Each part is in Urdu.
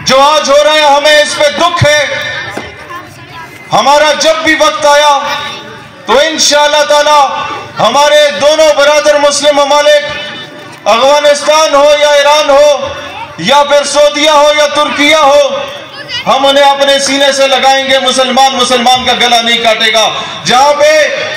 جو آج ہو رہا ہے ہمیں اس پہ دکھ ہے. ہمارا جب بھی وقت آیا تو انشاءاللہ تعالی ہمارے دونوں برادر مسلم ممالک افغانستان ہو یا ایران ہو یا پھر سعودیہ ہو یا ترکیہ ہو, ہم انہیں اپنے سینے سے لگائیں گے. مسلمان کا گلا نہیں کاٹے گا. جہاں پہ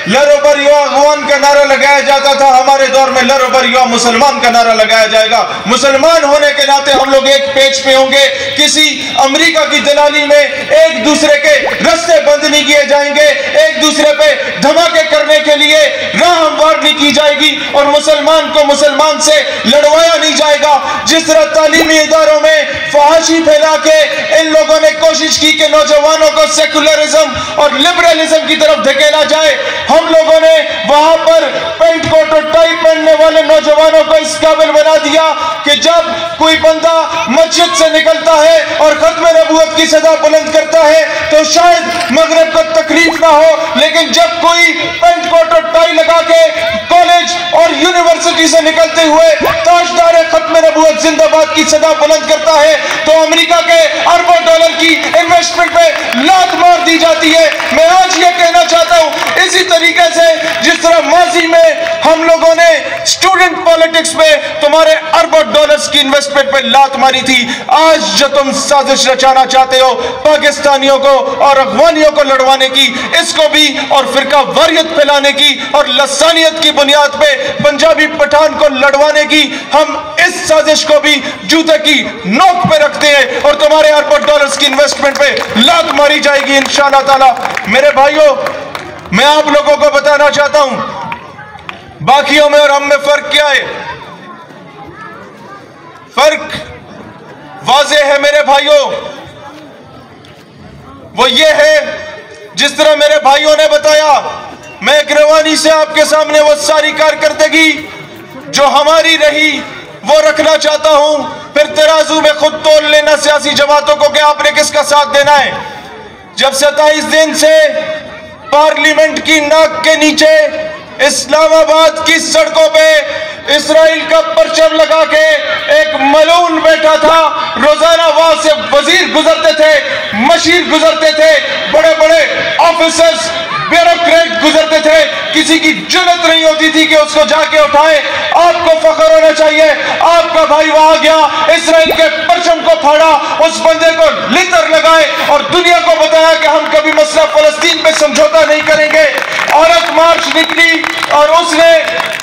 لرو بر یو افغان کا نعرہ لگایا جاتا تھا, ہمارے دور میں لرو بر یو مسلمان کا نعرہ لگایا جائے گا. مسلمان ہونے کے ناطے ہم لوگ ایک پیج پہ ہوں گے. کسی امریکہ کی دلالی میں ایک دوسرے کے رستے بند نہیں کیے جائیں گے. ایک دوسرے پہ دھماکے کرنے کے لیے راہ ہموار نہیں کی جائے گی, اور مسلمان کو مسلمان سے لڑوایا نہیں جائے گا. جس طرح تعلیمی اداروں میں فحاشی پھیلا کے ان لوگوں نے کوشش کی کہ نوجوانوں کو سیکولرزم اور لبرلزم کی طرف دھکیلا جائے, ہم لوگوں نے وہاں پر پینٹ کوٹ اور ٹائی پہننے والے نوجوانوں کو اس قابل بنا دیا کہ جب کوئی بندہ مسجد سے نکلتا ہے اور ختم نبوت کی صدا بلند کرتا ہے تو شاید مغرب کو تکلیف نہ ہو, لیکن جب کوئی پینٹ کوٹ اور ٹائی لگا کے کالج اور یونیورسٹی سے نکلتے ہوئے تاجدار ختم نبوت زندہ باد کی صدا بلند کرتا ہے تو امریکہ کے اربوں ڈالر کی انویسٹمنٹ پہ لات مار دی جاتی ہے. میں آج یہ کہنا چاہتا ہوں, اسی طریقے سے جس طرح ماضی میں ہم لوگوں نے اسٹوڈنٹ پالیٹکس میں تمہارے اربوں ڈالرز کی انویسٹمنٹ پہ لات ماری تھی, آج جو تم سازش رچانا چاہتے ہو پاکستانیوں کو اور افغانیوں کو لڑوانے کی, اس کو بھی اور فرقہ واریت پھیلانے کی اور لسانیت کی بنیاد پہ پنجابی پٹھان کو لڑوانے کی, ہم اس سازش کو بھی جوتے کی نوک پہ رکھتے ہیں اور تمہارے اربوں ڈالرز کی انویسٹمنٹ پہ لات ماری جائے گی انشاءاللہ تعالی. میرے بھائیوں, میں آپ لوگوں کو بتانا چاہتا ہوں باقیوں میں اور ہم میں فرق کیا ہے. فرق واضح ہے میرے بھائیوں, وہ یہ ہے جس طرح میرے بھائیوں نے بتایا, میں ایک روانی سے آپ کے سامنے وہ ساری کارکردگی جو ہماری رہی وہ رکھنا چاہتا ہوں. پھر ترازو میں خود تول لینا سیاسی جماعتوں کو کہ آپ نے کس کا ساتھ دینا ہے. جب 27 دن سے پارلیمنٹ کی ناک کے نیچے اسلام آباد کی سڑکوں پہ اسرائیل کا پرچم لگا کے ایک ملعون بیٹھا تھا, روزانہ وہاں سے وزیر گزرتے تھے, مشیر گزرتے تھے, بڑے بڑے آفیسرز بیوروکریٹ گزرتے تھے, کسی کی جرت نہیں ہوتی تھی کہ اس کو جا کے اٹھائے. آپ کو فخر ہونا چاہیے, آپ کا بھائی وہاں گیا, اسرائیل کے پرچم کو پھاڑا, اس بندے کو لتر لگائے اور دنیا کو بتایا کہ ہم کبھی مسئلہ فلسطین پہ سمجھوتا نہیں کریں گے. عورت مارچ نکلی اور اس نے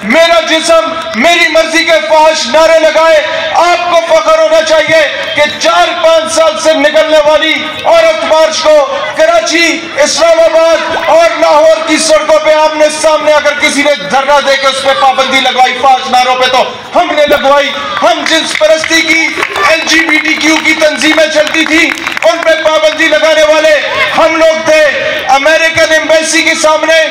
میرا جسم میری مرضی کے فحش نعرے لگائے. آپ کو فخر ہونا چاہیے کہ 4-5 سال سے نکلنے والی عورت مارچ کو کراچی, اسلام آباد اور لاہور کی سڑکوں پہ آمنے سامنے اگر کسی نے دھرنا دے کے اس پہ پابندی لگوائی فحش نعروں پہ تو ہم نے لگوائی. ہم جنس پرستی کی LGBTQ کی تنظیمیں چلتی تھی ان پہ پابندی لگانے والے ہم لوگ تھے. امریکن ایمبیسی کے سامنے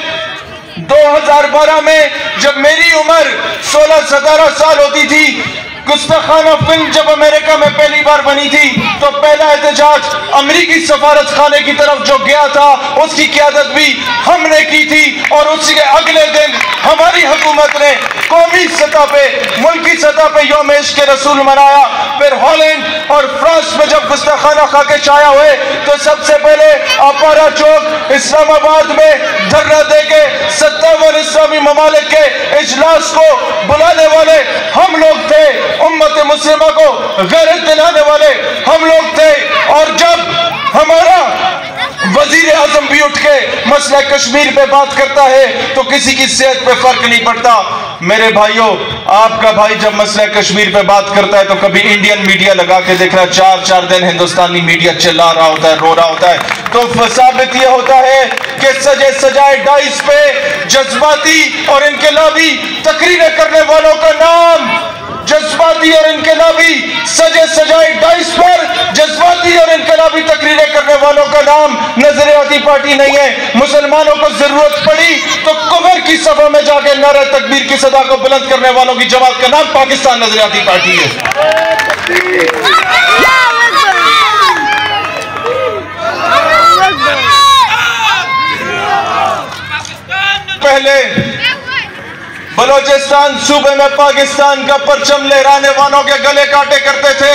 2012 میں جب میری عمر 16-17 سال ہوتی تھی, گستاخانہ فلم جب امریکہ میں پہلی بار بنی تھی تو پہلا احتجاج امریکی سفارت خانے کی طرف جو گیا تھا اس کی قیادت بھی ہم نے کی تھی, اور اسی کے اگلے دن ہماری حکومت نے قومی سطح پہ, ملکی سطح پہ یوم عشق رسول منایا. پھر ہالینڈ اور فرانس میں جب گستاخانہ خاکے شائع ہوئے تو سب سے پہلے اپارا چوک اسلام آباد میں دھرنا دے کے 57 اسلامی ممالک کے اجلاس کو بلانے والے ہم لوگ تھے, امت مسلمہ کو غیرت دلانے والے ہم لوگ تھے. اور جب ہمارا وزیر اعظم بھی اٹھ کے مسئلہ کشمیر پہ بات کرتا ہے تو کسی کی صحت پہ فرق نہیں پڑتا. میرے بھائیوں, آپ کا بھائی جب مسئلہ کشمیر پہ بات کرتا ہے تو کبھی انڈین میڈیا لگا کے دیکھ رہا ہے, 4 دن ہندوستانی میڈیا چلا رہا ہوتا ہے, رو رہا ہوتا ہے. تو ثابت یہ ہوتا ہے کہ سجے سجائے ڈائس پہ جذباتی اور انقلابی تقریریں کرنے والوں کا نام, جذباتی اور انقلابی سجے سجائے ڈائس پر جذباتی اور انقلابی تقریریں کرنے والوں کا نام نظریاتی پارٹی نہیں ہے. مسلمانوں کو ضرورت پڑی تو کفر کی صفوں میں جا کے نعرہ تکبیر کی صدا کو بلند کرنے والوں کی جماعت کا نام پاکستان نظریاتی پارٹی ہے. پہلے بلوچستان صوبے میں پاکستان کا پرچم لہرانے والوں کے گلے کاٹے کرتے تھے.